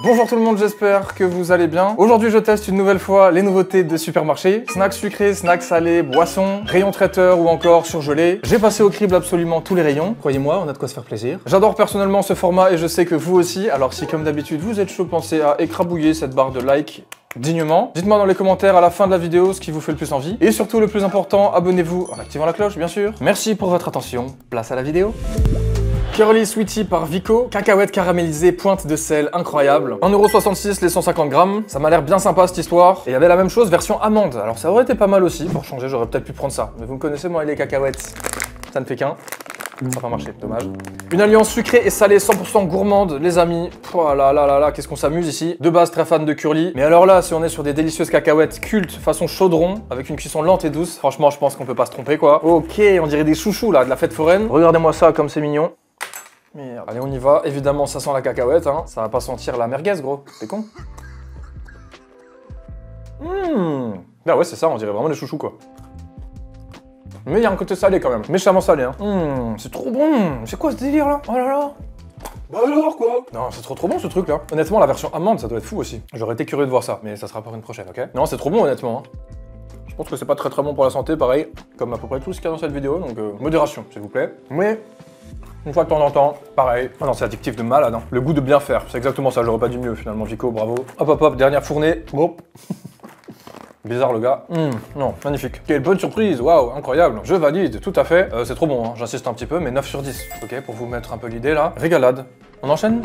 Bonjour tout le monde, j'espère que vous allez bien. Aujourd'hui je teste une nouvelle fois les nouveautés de supermarché. Snacks sucrés, snacks salés, boissons, rayons traiteur ou encore surgelés. J'ai passé au crible absolument tous les rayons. Croyez-moi, on a de quoi se faire plaisir. J'adore personnellement ce format et je sais que vous aussi. Alors si comme d'habitude vous êtes chaud, pensez à écrabouiller cette barre de like dignement. Dites-moi dans les commentaires à la fin de la vidéo ce qui vous fait le plus envie. Et surtout le plus important, abonnez-vous en activant la cloche bien sûr. Merci pour votre attention, place à la vidéo. Curly Sweetie par Vico, cacahuètes caramélisées, pointe de sel, incroyable. 1,66€ les 150 grammes, ça m'a l'air bien sympa cette histoire. Et il y avait la même chose version amande, alors ça aurait été pas mal aussi, pour changer j'aurais peut-être pu prendre ça. Mais vous me connaissez moi et les cacahuètes, ça ne fait qu'un. Ça n'a pas marché, dommage. Une alliance sucrée et salée 100% gourmande, les amis. Oh là là là là, qu'est-ce qu'on s'amuse ici. De base, très fan de curly. Mais alors là, si on est sur des délicieuses cacahuètes cultes, façon chaudron, avec une cuisson lente et douce, franchement, je pense qu'on peut pas se tromper, quoi. Ok, on dirait des chouchous, là, de la fête foraine. Regardez-moi ça, comme c'est mignon. Merde. Allez, on y va. Évidemment, ça sent la cacahuète, hein. Ça va pas sentir la merguez, gros. T'es con? Bah ouais, c'est ça, on dirait vraiment des chouchous, quoi. Mais il y a un côté salé quand même, méchamment salé, hein. C'est trop bon. C'est quoi ce délire là? Oh là là. Bah alors quoi? Non, c'est trop bon ce truc là. Honnêtement, la version amande, ça doit être fou aussi. J'aurais été curieux de voir ça, mais ça sera pour une prochaine, ok? Non, c'est trop bon honnêtement. Hein. Je pense que c'est pas très bon pour la santé, pareil, comme à peu près tout ce qu'il y a dans cette vidéo, donc modération, s'il vous plaît. Mais une fois de temps en temps, pareil. Oh non, c'est addictif de malade, hein. Le goût de bien faire, c'est exactement ça, j'aurais pas dit mieux finalement, Vico, bravo. Hop hop hop, dernière fournée. Hop. Bizarre le gars. Non, magnifique. Quelle bonne surprise, waouh, incroyable. Je valide, tout à fait. C'est trop bon, hein. J'insiste un petit peu, mais 9 sur 10. Ok, pour vous mettre un peu l'idée là. Régalade. On enchaîne?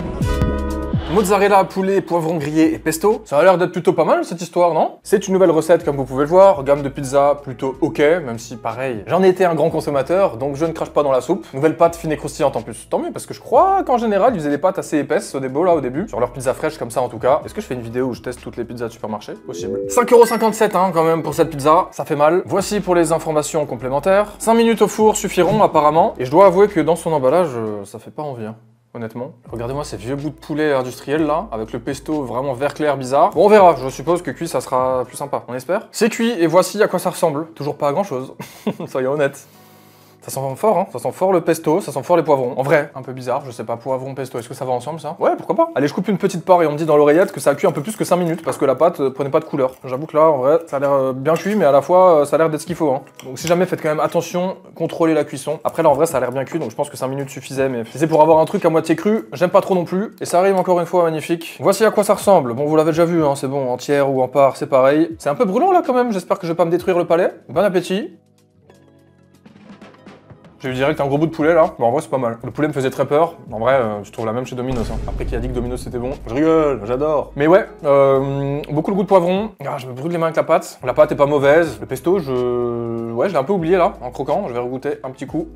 Mozzarella, poulet, poivron grillé et pesto. Ça a l'air d'être plutôt pas mal cette histoire, non? C'est une nouvelle recette comme vous pouvez le voir, gamme de pizza plutôt ok, même si pareil, j'en ai été un grand consommateur, donc je ne crache pas dans la soupe. Nouvelle pâte fine et croustillante en plus, tant mieux parce que je crois qu'en général ils faisaient des pâtes assez épaisses au début, sur leur pizza fraîche comme ça en tout cas. Est-ce que je fais une vidéo où je teste toutes les pizzas de supermarché? Possible. 5,57€ hein, quand même pour cette pizza, ça fait mal. Voici pour les informations complémentaires. 5 minutes au four suffiront apparemment, et je dois avouer que dans son emballage, ça fait pas envie. Hein. Honnêtement. Regardez-moi ces vieux bouts de poulet industriel là, avec le pesto vraiment vert clair bizarre. Bon, on verra, je suppose que cuit ça sera plus sympa, on espère. C'est cuit et voici à quoi ça ressemble. Toujours pas à grand chose, soyons honnêtes. Ça sent fort, hein. Ça sent fort le pesto, ça sent fort les poivrons. En vrai, un peu bizarre, je sais pas, poivron, pesto, est-ce que ça va ensemble ça? Ouais, pourquoi pas. Allez, je coupe une petite part et on me dit dans l'oreillette que ça a cuit un peu plus que 5 minutes parce que la pâte prenait pas de couleur. J'avoue que là, en vrai, ça a l'air bien cuit, mais à la fois, ça a l'air d'être ce qu'il faut. Hein. Donc si jamais, faites quand même attention, contrôlez la cuisson. Après là, en vrai, ça a l'air bien cuit, donc je pense que 5 minutes suffisait, mais si c'est pour avoir un truc à moitié cru, j'aime pas trop non plus. Et ça arrive encore une fois, magnifique. Voici à quoi ça ressemble. Bon, vous l'avez déjà vu, hein, c'est bon, entière ou en part, c'est pareil. C'est un peu brûlant là quand même, j'espère que je vais pas me détruire le palais. Bon appétit. J'ai eu direct un gros bout de poulet là, bon en vrai c'est pas mal. Le poulet me faisait très peur, en vrai je trouve la même chez Domino's. Hein. Après qui a dit que Domino's c'était bon, je rigole, j'adore. Mais ouais, beaucoup le goût de poivron, je me brûle les mains avec la pâte est pas mauvaise. Le pesto, ouais je l'ai un peu oublié là, en croquant, je vais regoûter un petit coup.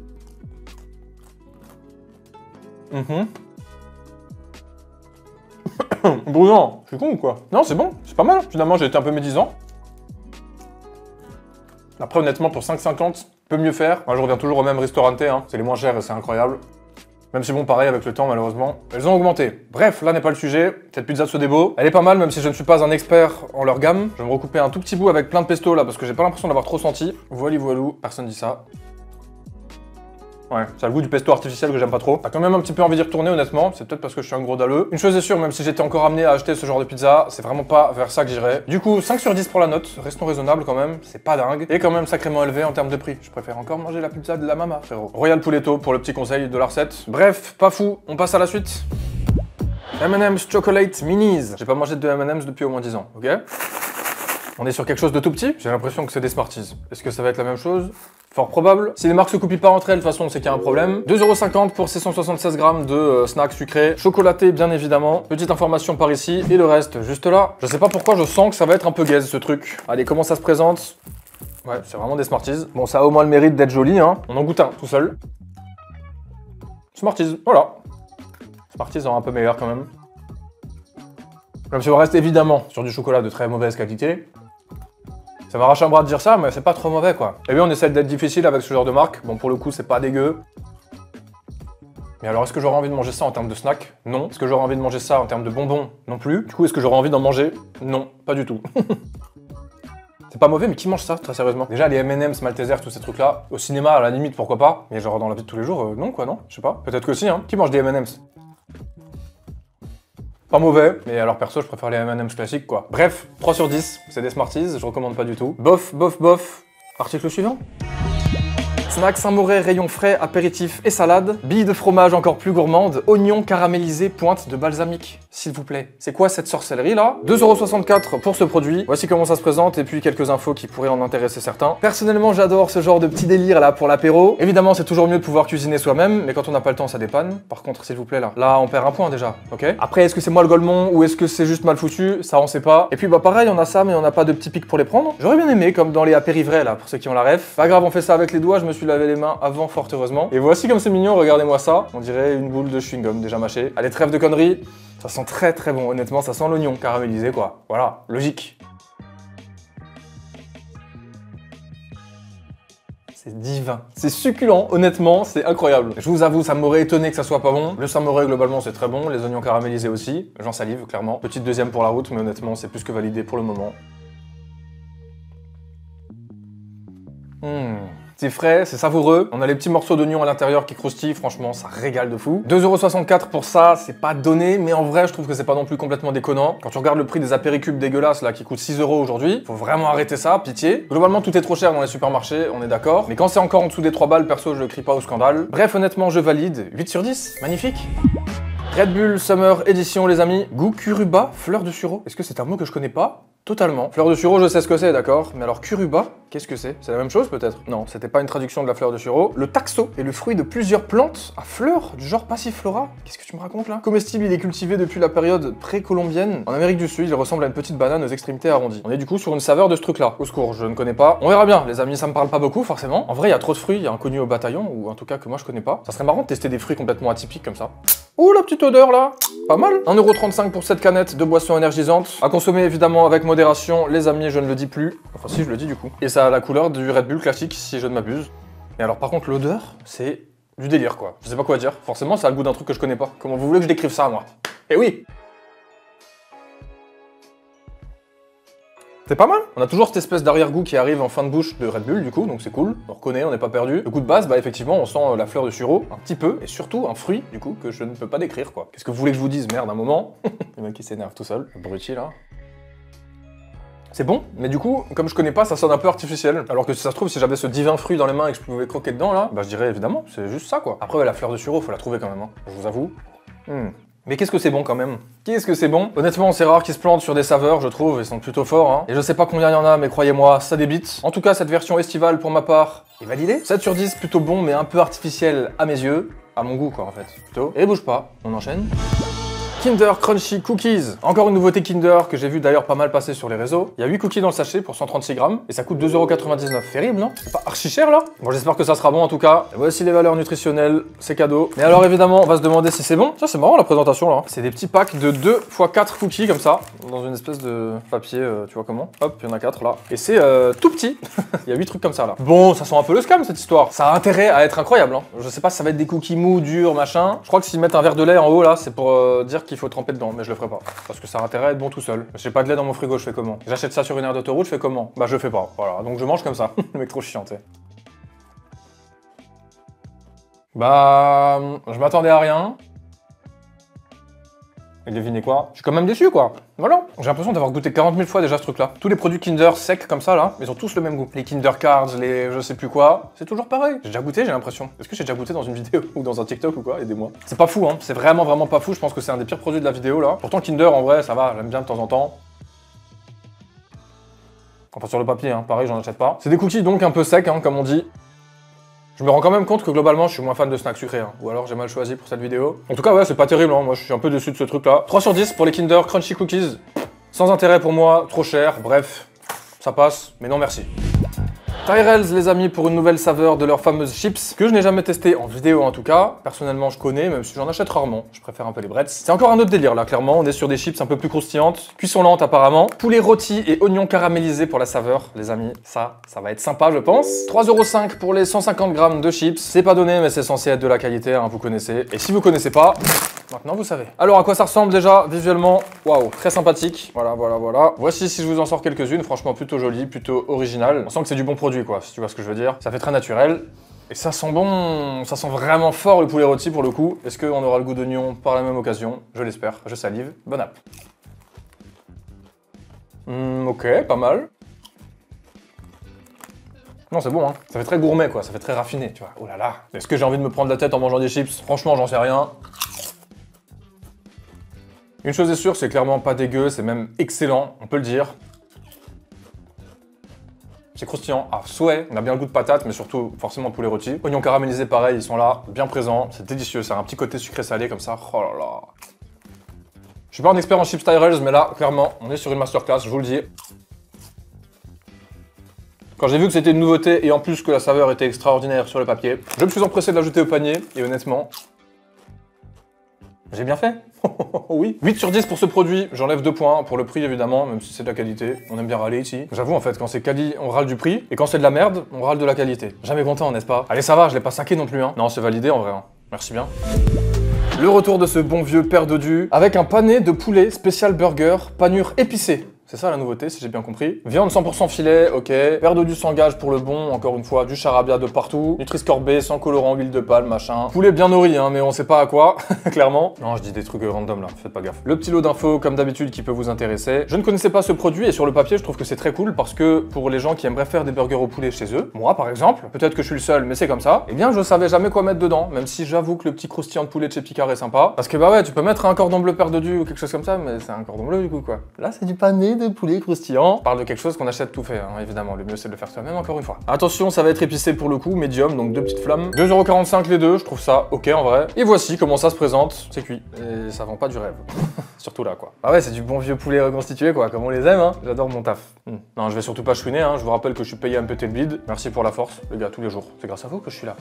Brûlant, je suis con ou quoi? Non c'est bon, c'est pas mal, finalement j'ai été un peu médisant. Après honnêtement pour 5,50, peut mieux faire. Moi je reviens toujours au même restauranté, hein. C'est les moins chers et c'est incroyable. Même si bon pareil avec le temps malheureusement, elles ont augmenté. Bref, là n'est pas le sujet, cette pizza de Sodebo, elle est pas mal même si je ne suis pas un expert en leur gamme. Je vais me recouper un tout petit bout avec plein de pesto là parce que j'ai pas l'impression d'avoir trop senti. Voilou, personne dit ça. Ouais, ça a le goût du pesto artificiel que j'aime pas trop. T'as quand même un petit peu envie d'y retourner honnêtement, c'est peut-être parce que je suis un gros dalleux. Une chose est sûre, même si j'étais encore amené à acheter ce genre de pizza, c'est vraiment pas vers ça que j'irais. Du coup, 5 sur 10 pour la note, restons raisonnables quand même, c'est pas dingue. Et quand même sacrément élevé en termes de prix. Je préfère encore manger la pizza de la mama, frérot. Royal Pouletto pour le petit conseil de la recette. Bref, pas fou, on passe à la suite. M&M's Chocolate Minis. J'ai pas mangé de M&M's depuis au moins 10 ans, ok? On est sur quelque chose de tout petit, j'ai l'impression que c'est des Smarties. Est-ce que ça va être la même chose? Fort probable. Si les marques se copient pas entre elles, de toute façon, c'est qu'il y a un problème. 2,50€ pour ces 176 grammes de snacks sucrés, chocolatés bien évidemment. Petite information par ici, et le reste juste là. Je sais pas pourquoi, je sens que ça va être un peu gaze ce truc. Allez, comment ça se présente? Ouais, c'est vraiment des Smarties. Bon, ça a au moins le mérite d'être joli, hein. On en goûte un, tout seul. Smarties, voilà. Smarties sont un peu meilleurs quand même. Même si on reste évidemment sur du chocolat de très mauvaise qualité. Ça m'arrache un bras de dire ça, mais c'est pas trop mauvais quoi. Et bien on essaie d'être difficile avec ce genre de marque. Bon pour le coup c'est pas dégueu. Mais alors est-ce que j'aurais envie de manger ça en termes de snack? Non. Est-ce que j'aurais envie de manger ça en termes de bonbons? Non plus. Du coup est-ce que j'aurais envie d'en manger? Non, pas du tout. C'est pas mauvais mais qui mange ça très sérieusement? Déjà les M&M's, Malteser, tous ces trucs là, au cinéma à la limite pourquoi pas. Mais genre dans la vie de tous les jours, non quoi non? Je sais pas. Peut-être que si hein. Qui mange des M&M's? Pas mauvais, mais alors perso, je préfère les M&M's classiques, quoi. Bref, 3 sur 10, c'est des Smarties, je recommande pas du tout. Bof, bof, bof. Article suivant. Snack Saint-Mauré, rayon frais, apéritif et salade. Billes de fromage encore plus gourmandes. Oignons caramélisés, pointe de balsamique. S'il vous plaît. C'est quoi cette sorcellerie là? 2,64 € pour ce produit. Voici comment ça se présente et puis quelques infos qui pourraient en intéresser certains. Personnellement, j'adore ce genre de petit délire là pour l'apéro. Évidemment, c'est toujours mieux de pouvoir cuisiner soi-même, mais quand on n'a pas le temps, ça dépanne. Par contre, s'il vous plaît là. Là, on perd un point déjà, ok? Après, est-ce que c'est moi le golemon ou est-ce que c'est juste mal foutu? Ça, on sait pas. Et puis, bah pareil, on a ça, mais on n'a pas de petits pics pour les prendre. J'aurais bien aimé, comme dans les apérivrés là, pour ceux qui ont la ref. Pas grave, on fait ça avec les doigts, je me suis lavé les mains avant, fort heureusement. Et voici comme c'est mignon, regardez-moi ça. On dirait une boule de chewing-gum déjà mâchée. Allez, trêve de conneries. Ça sent très très bon, honnêtement, ça sent l'oignon caramélisé quoi. Voilà, logique. C'est divin. C'est succulent, honnêtement, c'est incroyable. Je vous avoue, ça m'aurait étonné que ça soit pas bon. Le Saint-Mauré, globalement, c'est très bon. Les oignons caramélisés aussi. J'en salive, clairement. Petite deuxième pour la route, mais honnêtement, c'est plus que validé pour le moment. C'est frais, c'est savoureux. On a les petits morceaux d'oignon à l'intérieur qui croustillent. Franchement, ça régale de fou. 2,64 € pour ça, c'est pas donné, mais en vrai, je trouve que c'est pas non plus complètement déconnant. Quand tu regardes le prix des apéricubes dégueulasses là qui coûtent 6 € aujourd'hui, faut vraiment arrêter ça, pitié. Globalement, tout est trop cher dans les supermarchés, on est d'accord. Mais quand c'est encore en dessous des 3 balles, perso, je crie pas au scandale. Bref, honnêtement, je valide. 8 sur 10, magnifique. Red Bull Summer Edition, les amis. Goût Curuba, fleur de sureau. Est-ce que c'est un mot que je connais pas? Totalement. Fleur de sureau, je sais ce que c'est, d'accord. Mais alors Curuba, qu'est-ce que c'est? C'est la même chose peut-être? Non, c'était pas une traduction de la fleur de sureau. Le taxo est le fruit de plusieurs plantes à fleurs du genre Passiflora. Qu'est-ce que tu me racontes là? Comestible, il est cultivé depuis la période précolombienne. En Amérique du Sud, il ressemble à une petite banane aux extrémités arrondies. On est du coup sur une saveur de ce truc-là. Au secours, je ne connais pas. On verra bien, les amis, ça me parle pas beaucoup forcément. En vrai, il y a trop de fruits, il y a inconnu au bataillon, ou en tout cas que moi je connais pas. Ça serait marrant de tester des fruits complètement atypiques comme ça. Oh la petite odeur là! Pas mal! 1,35 € pour cette canette de boisson énergisante. À consommer évidemment avec modération, les amis, je ne le dis plus. Enfin si, je le dis du coup. Et ça a la couleur du Red Bull classique, si je ne m'abuse. Et alors par contre, l'odeur, c'est du délire quoi. Je sais pas quoi dire. Forcément, ça a le goût d'un truc que je connais pas. Comment vous voulez que je décrive ça, moi? Eh oui! C'est pas mal. On a toujours cette espèce d'arrière-goût qui arrive en fin de bouche de Red Bull du coup, donc c'est cool. On reconnaît, on n'est pas perdu. Le goût de base, bah effectivement, on sent la fleur de sureau, un petit peu, et surtout un fruit du coup que je ne peux pas décrire quoi. Qu'est-ce que vous voulez que je vous dise, merde, un moment? Le mec qui s'énerve tout seul, abruti là. C'est bon, mais du coup, comme je connais pas, ça sonne un peu artificiel. Alors que si ça se trouve, si j'avais ce divin fruit dans les mains et que je pouvais croquer dedans là, bah je dirais évidemment, c'est juste ça quoi. Après, ouais, la fleur de sureau, faut la trouver quand même, hein. Je vous avoue. Mais qu'est-ce que c'est bon quand même? Qu'est-ce que c'est bon? Honnêtement, c'est rare qu'ils se plantent sur des saveurs, je trouve, ils sont plutôt forts, hein. Et je sais pas combien il y en a, mais croyez-moi, ça débite. En tout cas, cette version estivale, pour ma part, est validée. 7 sur 10, plutôt bon, mais un peu artificiel à mes yeux. À mon goût, quoi, en fait, plutôt. Et bouge pas, on enchaîne. Kinder Crunchy Cookies. Encore une nouveauté Kinder que j'ai vu d'ailleurs pas mal passer sur les réseaux. Il y a 8 cookies dans le sachet pour 136 grammes et ça coûte 2,99 €. Terrible, non? C'est pas archi cher là? Bon, j'espère que ça sera bon en tout cas. Et voici les valeurs nutritionnelles, c'est cadeau. Mais alors évidemment, on va se demander si c'est bon. Ça, c'est marrant la présentation là. C'est des petits packs de 2 x 4 cookies comme ça, dans une espèce de papier, tu vois comment? Hop, il y en a 4 là. Et c'est tout petit. Il y a 8 trucs comme ça là. Bon, ça sent un peu le scam cette histoire. Ça a intérêt à être incroyable, hein. Je sais pas si ça va être des cookies mous, durs, machin. Je crois que s'ils mettent un verre de lait en haut là, c'est pour dire qu'il faut tremper dedans, mais je le ferai pas. Parce que ça a intérêt à être bon tout seul. J'ai pas de lait dans mon frigo, je fais comment? J'achète ça sur une aire d'autoroute, je fais comment? Bah je fais pas. Voilà, donc je mange comme ça. Le mec trop chiant, tu sais. Bah... je m'attendais à rien. Et devinez quoi? Je suis quand même déçu quoi. Voilà. J'ai l'impression d'avoir goûté 40 000 fois déjà ce truc là. Tous les produits Kinder secs comme ça là, ils ont tous le même goût. Les Kinder Cards, les je sais plus quoi, c'est toujours pareil. J'ai déjà goûté, j'ai l'impression. Est-ce que j'ai déjà goûté dans une vidéo ou dans un TikTok ou quoi? Aidez-moi. C'est pas fou hein, c'est vraiment pas fou. Je pense que c'est un des pires produits de la vidéo là. Pourtant Kinder en vrai ça va, j'aime bien de temps en temps. Enfin sur le papier, hein, pareil j'en achète pas. C'est des cookies donc un peu secs hein, comme on dit. Je me rends quand même compte que globalement je suis moins fan de snacks sucrés, hein. Ou alors j'ai mal choisi pour cette vidéo. En tout cas ouais c'est pas terrible, hein. Moi je suis un peu déçu de ce truc là. 3 sur 10 pour les Kinder Crunchy Cookies. Sans intérêt pour moi, trop cher, bref, ça passe, mais non merci. Tyrells les amis pour une nouvelle saveur de leurs fameuses chips que je n'ai jamais testé en vidéo en tout cas. Personnellement je connais même si j'en achète rarement, je préfère un peu les Bretz. C'est encore un autre délire là clairement, on est sur des chips un peu plus croustillantes, cuisson lente apparemment, poulet rôti et oignons caramélisés pour la saveur les amis, ça va être sympa je pense. 3,5 € pour les 150 grammes de chips, c'est pas donné mais c'est censé être de la qualité, hein, vous connaissez. Et si vous connaissez pas, maintenant vous savez. Alors à quoi ça ressemble déjà visuellement? Waouh, très sympathique, voilà. Voici si je vous en sors quelques-unes, franchement plutôt joli, plutôt original. On sent que c'est du bon produit quoi, si tu vois ce que je veux dire. Ça fait très naturel. Et ça sent bon, ça sent vraiment fort le poulet rôti pour le coup. Est-ce qu'on aura le goût d'oignon par la même occasion? Je l'espère, je salive. Bon app. Ok, pas mal. Non, c'est bon, hein. Ça fait très gourmet, quoi. Ça fait très raffiné, tu vois. Oh là là. Est-ce que j'ai envie de me prendre la tête en mangeant des chips? Franchement, j'en sais rien. Une chose est sûre, c'est clairement pas dégueu, c'est même excellent, on peut le dire. C'est croustillant à souhait, on a bien le goût de patate, mais surtout forcément poulet rôti. Oignons caramélisés pareil, ils sont là, bien présents, c'est délicieux, ça a un petit côté sucré-salé comme ça, oh là là. Je suis pas un expert en chips Tyrells, mais là, clairement, on est sur une masterclass, je vous le dis. Quand j'ai vu que c'était une nouveauté et en plus que la saveur était extraordinaire sur le papier, je me suis empressé de l'ajouter au panier et honnêtement, j'ai bien fait. Oui. 8 sur 10 pour ce produit, j'enlève 2 points pour le prix évidemment, même si c'est de la qualité. On aime bien râler ici. J'avoue en fait, quand c'est quali, on râle du prix, et quand c'est de la merde, on râle de la qualité. Jamais content, n'est-ce pas? Allez, ça va, je l'ai pas saqué non plus, hein. Non, c'est validé en vrai, hein. Merci bien. Le retour de ce bon vieux père dodu, avec un pané de poulet spécial burger, panure épicée. C'est ça la nouveauté, si j'ai bien compris. Viande 100% filet, ok. Père dodu sans gage pour le bon, encore une fois, du charabia de partout. Nutri-Score B, sans colorant, huile de palme, machin. Poulet bien nourri, hein, mais on sait pas à quoi, clairement. Non, je dis des trucs random là, faites pas gaffe. Le petit lot d'infos, comme d'habitude, qui peut vous intéresser. Je ne connaissais pas ce produit et sur le papier, je trouve que c'est très cool parce que pour les gens qui aimeraient faire des burgers au poulet chez eux, moi par exemple, peut-être que je suis le seul, mais c'est comme ça, eh bien je savais jamais quoi mettre dedans, même si j'avoue que le petit croustillant de poulet de chez Picard est sympa. Parce que bah ouais, tu peux mettre un cordon bleu père dodu ou quelque chose comme ça, mais c'est un cordon bleu du coup quoi. Là, c'est du pané de poulet croustillant. On parle de quelque chose qu'on achète tout fait, hein, évidemment. Le mieux, c'est de le faire soi-même, encore une fois. Attention, ça va être épicé pour le coup, médium, donc 2 petites flammes. 2,45 € les deux, je trouve ça ok en vrai. Et voici comment ça se présente. C'est cuit. Et ça vend pas du rêve. Surtout là, quoi. Ah ouais, c'est du bon vieux poulet reconstitué, quoi, comme on les aime, hein. J'adore mon taf. Non, je vais surtout pas chouiner, hein. Je vous rappelle que je suis payé à me péter le bide. Merci pour la force, les gars, tous les jours. C'est grâce à vous que je suis là.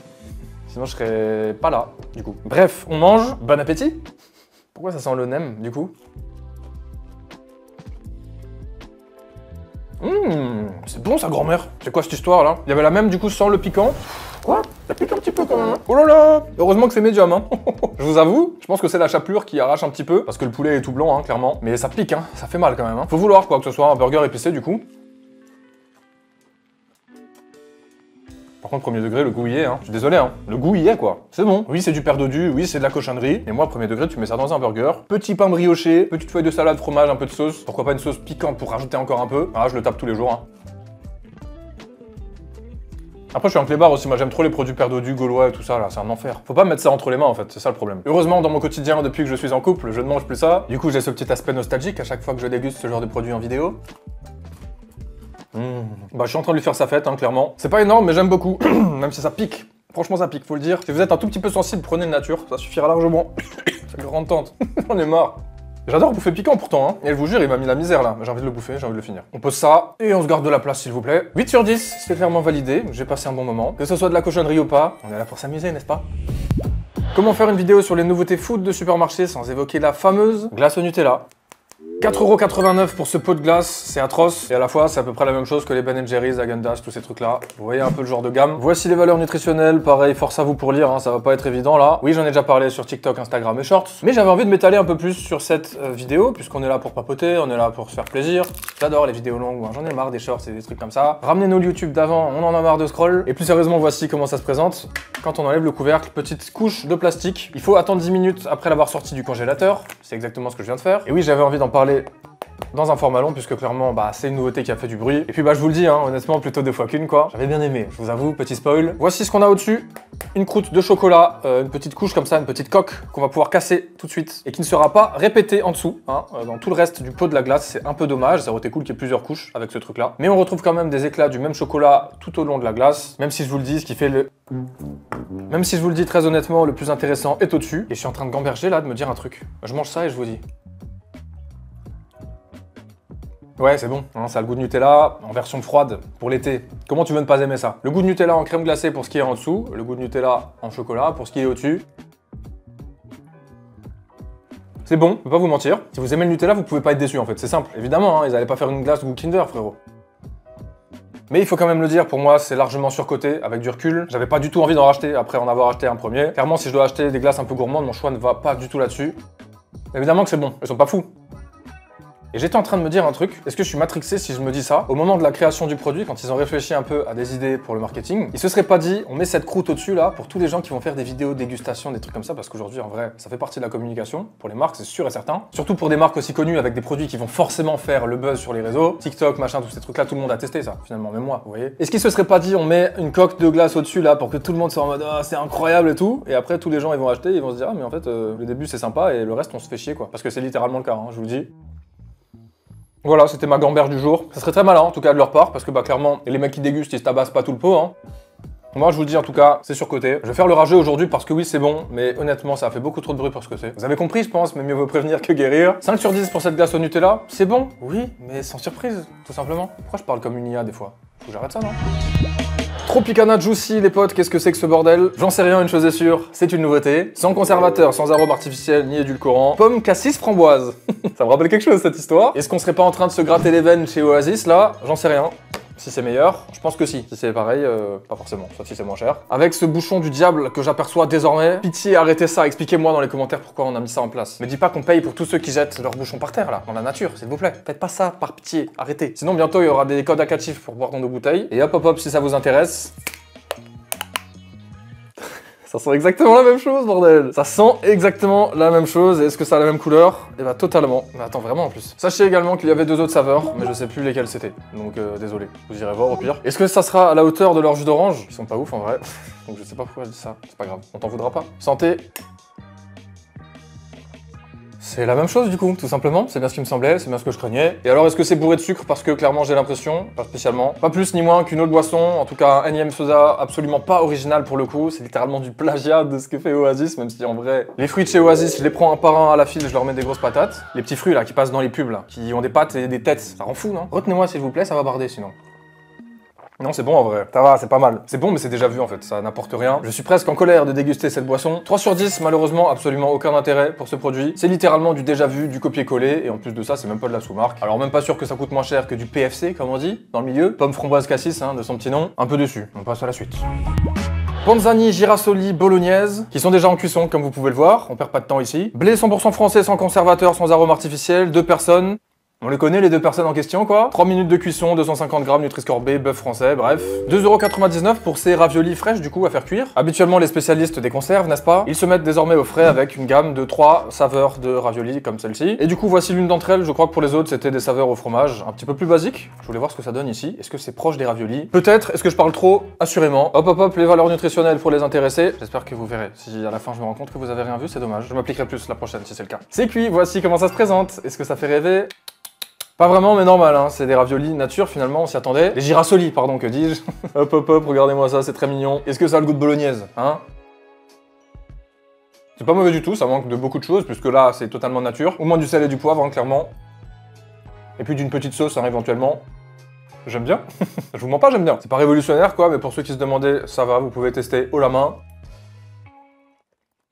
Sinon, je serais pas là, du coup. Bref, on mange. Bon appétit. Pourquoi ça sent le nem, du coup? C'est bon ça grand-mère. C'est quoi cette histoire là? Il y avait la même du coup sans le piquant. Quoi? Ça pique un petit peu quand même. Oh là là! Heureusement que c'est médium, hein. Je vous avoue, je pense que c'est la chapelure qui arrache un petit peu, parce que le poulet est tout blanc, hein, clairement. Mais ça pique, hein, ça fait mal quand même, hein. Faut vouloir quoi que ce soit un burger épicé du coup. Par contre, premier degré, le goût y est, hein. Je suis désolé, hein. Le goût y est, quoi. C'est bon. Oui, c'est du père dodu, oui, c'est de la cochonnerie. Et moi, premier degré, tu mets ça dans un burger. Petit pain brioché, petite feuille de salade, fromage, un peu de sauce. Pourquoi pas une sauce piquante pour rajouter encore un peu. Ah, je le tape tous les jours, hein. Après, je suis un clébard aussi, moi j'aime trop les produits père dodu, gaulois et tout ça, là, c'est un enfer. Faut pas mettre ça entre les mains, en fait, c'est ça le problème. Heureusement, dans mon quotidien, depuis que je suis en couple, je ne mange plus ça. Du coup, j'ai ce petit aspect nostalgique à chaque fois que je déguste ce genre de produit en vidéo. Bah, je suis en train de lui faire sa fête, hein, clairement. C'est pas énorme, mais j'aime beaucoup, même si ça pique. Franchement, ça pique, faut le dire. Si vous êtes un tout petit peu sensible, prenez une nature, ça suffira largement. C'est grande tante, j'en ai marre. J'adore bouffer piquant pourtant, hein. Et je vous jure, il m'a mis la misère là. J'ai envie de le bouffer, j'ai envie de le finir. On pose ça, et on se garde de la place s'il vous plaît. 8 sur 10, c'est clairement validé. J'ai passé un bon moment. Que ce soit de la cochonnerie ou pas, on est là pour s'amuser, n'est-ce pas? Comment faire une vidéo sur les nouveautés food de supermarché sans évoquer la fameuse glace au Nutella? 4,89 € pour ce pot de glace, c'est atroce. Et à la fois, c'est à peu près la même chose que les Ben & Jerry's, Häagen-Dazs, tous ces trucs-là. Vous voyez un peu le genre de gamme. Voici les valeurs nutritionnelles. Pareil, force à vous pour lire, hein, ça va pas être évident là. Oui, j'en ai déjà parlé sur TikTok, Instagram et Shorts. Mais j'avais envie de m'étaler un peu plus sur cette vidéo, puisqu'on est là pour papoter, on est là pour se faire plaisir. J'adore les vidéos longues, j'en ai marre des shorts et des trucs comme ça. Ramenez-nous le YouTube d'avant, on en a marre de scroll. Et plus sérieusement, voici comment ça se présente. Quand on enlève le couvercle, petite couche de plastique. Il faut attendre 10 minutes après l'avoir sorti du congélateur. C'est exactement ce que je viens de faire. Et oui, j'avais envie d'en parler dans un format long, puisque clairement, bah, c'est une nouveauté qui a fait du bruit. Et puis, bah, je vous le dis, hein, honnêtement, plutôt 2 fois qu'une, quoi. J'avais bien aimé, je vous avoue, petit spoil. Voici ce qu'on a au-dessus. Une croûte de chocolat, une petite couche comme ça, une petite coque qu'on va pouvoir casser tout de suite et qui ne sera pas répétée en dessous, hein, dans tout le reste du pot de la glace. C'est un peu dommage, ça aurait été cool qu'il y ait plusieurs couches avec ce truc-là. Mais on retrouve quand même des éclats du même chocolat tout au long de la glace, même si je vous le dis, ce qui fait le... Même si je vous le dis très honnêtement, le plus intéressant est au-dessus. Et je suis en train de gamberger là, de me dire un truc. Je mange ça et je vous dis. Ouais, c'est bon. Hein, ça a le goût de Nutella en version froide pour l'été. Comment tu veux ne pas aimer ça? Le goût de Nutella en crème glacée pour ce qui est en dessous, le goût de Nutella en chocolat pour ce qui est au-dessus. C'est bon, je peux pas vous mentir. Si vous aimez le Nutella, vous pouvez pas être déçu en fait, c'est simple. Évidemment, hein, ils allaient pas faire une glace goût Kinder, frérot. Mais il faut quand même le dire, pour moi, c'est largement surcoté, avec du recul. J'avais pas du tout envie d'en racheter après en avoir acheté un premier. Clairement, si je dois acheter des glaces un peu gourmandes, mon choix ne va pas du tout là-dessus. Évidemment que c'est bon, ils sont pas fous. Et j'étais en train de me dire un truc, est-ce que je suis matrixé si je me dis ça? Au moment de la création du produit, quand ils ont réfléchi un peu à des idées pour le marketing, ils se seraient pas dit, on met cette croûte au-dessus là, pour tous les gens qui vont faire des vidéos dégustation, des trucs comme ça, parce qu'aujourd'hui, en vrai, ça fait partie de la communication. Pour les marques, c'est sûr et certain. Surtout pour des marques aussi connues, avec des produits qui vont forcément faire le buzz sur les réseaux. TikTok, machin, tous ces trucs-là, tout le monde a testé ça, finalement, même moi, vous voyez. Est-ce qu'ils se seraient pas dit, on met une coque de glace au-dessus là, pour que tout le monde soit en mode, ah, c'est incroyable et tout, et après, tous les gens, ils vont acheter, ils vont se dire, ah, mais en fait, le début, c'est sympa, et le reste, on se fait chier, quoi. Parce que c'est littéralement le cas, hein, je vous le dis. Voilà, c'était ma gamberge du jour. Ça serait très malin, en tout cas, de leur part, parce que, bah, clairement, les mecs qui dégustent, ils se tabassent pas tout le pot, hein. Moi, je vous le dis, en tout cas, c'est surcoté. Je vais faire le rageux aujourd'hui parce que oui, c'est bon, mais honnêtement, ça a fait beaucoup trop de bruit pour ce que c'est. Vous avez compris, je pense, mais mieux vaut prévenir que guérir. 5 sur 10 pour cette glace au Nutella, c'est bon, oui, mais sans surprise, tout simplement. Pourquoi je parle comme une IA des fois? Faut que j'arrête ça, non? Tropicana Juicy, les potes, qu'est-ce que c'est que ce bordel? J'en sais rien, une chose est sûre, c'est une nouveauté. Sans conservateur, sans arôme artificiel, ni édulcorant. Pomme, cassis, framboise. Ça me rappelle quelque chose, cette histoire. Est-ce qu'on serait pas en train de se gratter les veines chez Oasis, là? J'en sais rien. Si c'est meilleur, je pense que si. Si c'est pareil, pas forcément, sauf si c'est moins cher. Avec ce bouchon du diable que j'aperçois désormais, pitié, arrêtez ça, expliquez-moi dans les commentaires pourquoi on a mis ça en place. Mais dis pas qu'on paye pour tous ceux qui jettent leur bouchon par terre, là, dans la nature, s'il vous plaît. Faites pas ça, par pitié, arrêtez. Sinon, bientôt, il y aura des codes accatifs pour boire dans nos bouteilles. Et hop, hop, hop, si ça vous intéresse... Ça sent exactement la même chose, bordel. Ça sent exactement la même chose. Et est-ce que ça a la même couleur? Eh bah totalement. Mais attends, vraiment en plus. Sachez également qu'il y avait 2 autres saveurs, mais je sais plus lesquelles c'était. Donc désolé. Vous irez voir au pire. Est-ce que ça sera à la hauteur de leur jus d'orange? Ils sont pas ouf en vrai. Donc je sais pas pourquoi je dis ça. C'est pas grave. On t'en voudra pas. Santé. C'est la même chose du coup, tout simplement, c'est bien ce qui me semblait, c'est bien ce que je craignais. Et alors est-ce que c'est bourré de sucre parce que clairement j'ai l'impression? Pas spécialement. Pas plus ni moins qu'une autre boisson, en tout cas un énième soda absolument pas original pour le coup, c'est littéralement du plagiat de ce que fait Oasis, même si en vrai, les fruits de chez Oasis, je les prends un par un à la file, je leur mets des grosses patates. Les petits fruits là qui passent dans les pubs là, qui ont des pattes et des têtes, ça rend fou non? Retenez-moi s'il vous plaît, ça va barder sinon. Non, c'est bon en vrai. Ça va, c'est pas mal. C'est bon, mais c'est déjà vu en fait, ça n'apporte rien. Je suis presque en colère de déguster cette boisson. 3 sur 10, malheureusement, absolument aucun intérêt pour ce produit. C'est littéralement du déjà vu, du copier-coller, et en plus de ça, c'est même pas de la sous-marque. Alors même pas sûr que ça coûte moins cher que du PFC, comme on dit, dans le milieu. Pomme framboise cassis, hein, de son petit nom. Un peu déçu. On passe à la suite. Panzani, girasoli, bolognaise, qui sont déjà en cuisson, comme vous pouvez le voir. On perd pas de temps ici. Blé 100% français, sans conservateur, sans arôme artificiel, 2 personnes. On les connaît les 2 personnes en question quoi. 3 minutes de cuisson, 250 grammes Nutri-Score B, bœuf français, bref. 2,99 € pour ces raviolis fraîches du coup à faire cuire. Habituellement les spécialistes des conserves, n'est-ce pas? Ils se mettent désormais au frais avec une gamme de 3 saveurs de raviolis comme celle-ci. Et du coup voici l'une d'entre elles, je crois que pour les autres c'était des saveurs au fromage, un petit peu plus basiques. Je voulais voir ce que ça donne ici. Est-ce que c'est proche des raviolis? Peut-être, est-ce que je parle trop? Assurément. Hop hop hop, les valeurs nutritionnelles pour les intéressés. J'espère que vous verrez. Si à la fin je me rends compte que vous avez rien vu, c'est dommage. Je m'appliquerai plus la prochaine si c'est le cas. C'est cuit, voici comment ça se présente. Est-ce que ça fait rêver? Pas vraiment, mais normal, hein. C'est des raviolis nature finalement, on s'y attendait. Les girasolis, pardon, que dis-je. Hop hop hop, regardez-moi ça, c'est très mignon. Est-ce que ça a le goût de bolognaise, hein? C'est pas mauvais du tout, ça manque de beaucoup de choses, puisque là, c'est totalement nature. Au moins du sel et du poivre, hein, clairement. Et puis d'une petite sauce, hein, éventuellement. J'aime bien. Je vous mens pas, j'aime bien. C'est pas révolutionnaire, quoi, mais pour ceux qui se demandaient, ça va, vous pouvez tester haut la main.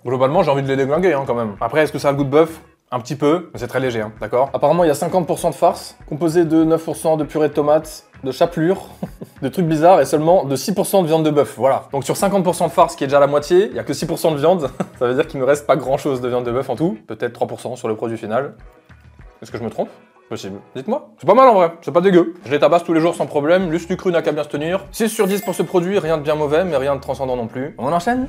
Globalement, j'ai envie de les déglinguer, hein, quand même. Après, est-ce que ça a le goût de bœuf? Un petit peu, mais c'est très léger, hein, d'accord? Apparemment, il y a 50% de farce, composé de 9% de purée de tomates, de chapelure, de trucs bizarres, et seulement de 6% de viande de bœuf, voilà. Donc sur 50% de farce, qui est déjà la moitié, il y a que 6% de viande, ça veut dire qu'il ne reste pas grand-chose de viande de bœuf en tout, peut-être 3% sur le produit final. Est-ce que je me trompe? Possible. Dites-moi. C'est pas mal en vrai, c'est pas dégueu. Je les tabasse tous les jours sans problème, l'us du cru n'a qu'à bien se tenir. 6 sur 10 pour ce produit, rien de bien mauvais, mais rien de transcendant non plus. On enchaîne?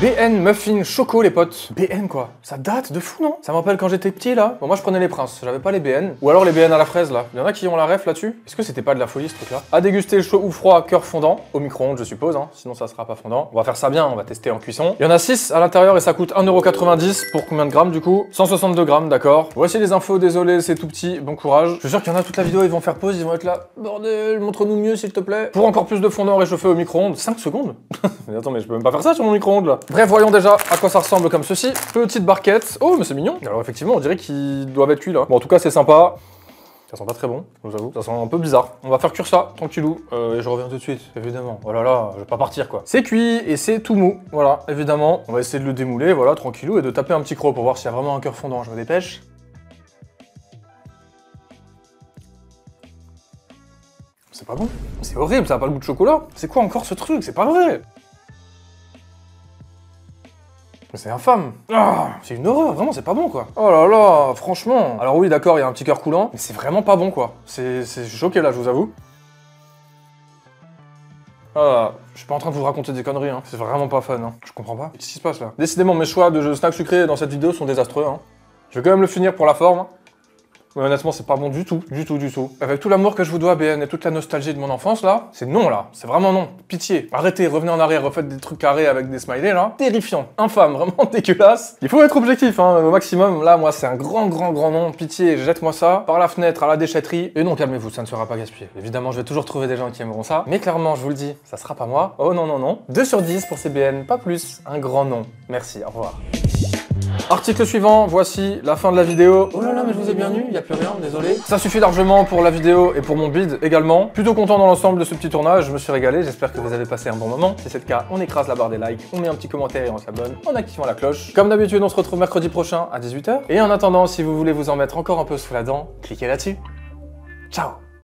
BN Muffin Choco les potes. BN quoi? Ça date de fou non? Ça me rappelle quand j'étais petit là. Bon moi je prenais les Princes, j'avais pas les BN. Ou alors les BN à la fraise là. Il y en a qui ont la ref là-dessus? Est-ce que c'était pas de la folie ce truc là? À déguster chaud ou froid, cœur fondant. Au micro-ondes je suppose, hein. Sinon ça sera pas fondant. On va faire ça bien, on va tester en cuisson. Il y en a 6 à l'intérieur et ça coûte 1,90 € pour combien de grammes du coup? 162 grammes, d'accord. Voici les infos, désolé c'est tout petit, bon courage. Je suis sûr qu'il y en a toute la vidéo, ils vont faire pause, ils vont être là. Bordel, montre-nous mieux s'il te plaît. Pour encore plus de fondant réchauffé au micro-ondes, 5 secondes. Mais attends mais je peux même pas faire ça sur mon micro-ondes là. Bref, voyons déjà à quoi ça ressemble comme ceci. Petite barquette. Oh, mais c'est mignon. Alors effectivement, on dirait qu'ils doivent être cuits là. Bon, en tout cas, c'est sympa. Ça sent pas très bon, je vous avoue. Ça sent un peu bizarre. On va faire cuire ça, tranquillou. Et je reviens tout de suite, évidemment. Oh là là, je vais pas partir quoi. C'est cuit et c'est tout mou. Voilà, évidemment. On va essayer de le démouler, voilà, tranquillou, et de taper un petit croc pour voir s'il y a vraiment un cœur fondant. Je me dépêche. C'est pas bon. C'est horrible, ça a pas le goût de chocolat. C'est quoi encore ce truc? C'est pas vrai. Mais C'est infâme. Ah, c'est une horreur, vraiment, c'est pas bon, quoi. Oh là là, franchement. Alors oui, d'accord, il y a un petit cœur coulant, mais c'est vraiment pas bon, quoi. Je suis choqué, là, je vous avoue. Ah, je suis pas en train de vous raconter des conneries, hein. C'est vraiment pas fun, hein. Je comprends pas. Qu'est-ce qui se passe, là? Décidément, mes choix de snacks sucrés dans cette vidéo sont désastreux, hein. Je vais quand même le finir pour la forme. Mais honnêtement, c'est pas bon du tout, du tout, du tout. Avec tout l'amour que je vous dois, BN, et toute la nostalgie de mon enfance, là, c'est non, là. C'est vraiment non. Pitié. Arrêtez, revenez en arrière, refaites des trucs carrés avec des smileys, là. Terrifiant. Infâme, vraiment dégueulasse. Il faut être objectif, hein, au maximum. Là, moi, c'est un grand non. Pitié, jette-moi ça par la fenêtre à la déchetterie. Et non, calmez-vous, ça ne sera pas gaspillé. Évidemment, je vais toujours trouver des gens qui aimeront ça. Mais clairement, je vous le dis, ça sera pas moi. Oh non. 2 sur 10 pour CBN, pas plus. Un grand non. Merci, au revoir. Article suivant, voici la fin de la vidéo. Oh là là, mais je vous ai bien eu, il n'y a plus rien, désolé. Ça suffit largement pour la vidéo et pour mon bid également. Plutôt content dans l'ensemble de ce petit tournage, je me suis régalé, j'espère que vous avez passé un bon moment. Si c'est le cas, on écrase la barre des likes, on met un petit commentaire et on s'abonne en activant la cloche. Comme d'habitude, on se retrouve mercredi prochain à 18 h. Et en attendant, si vous voulez vous en mettre encore un peu sous la dent, cliquez là-dessus. Ciao!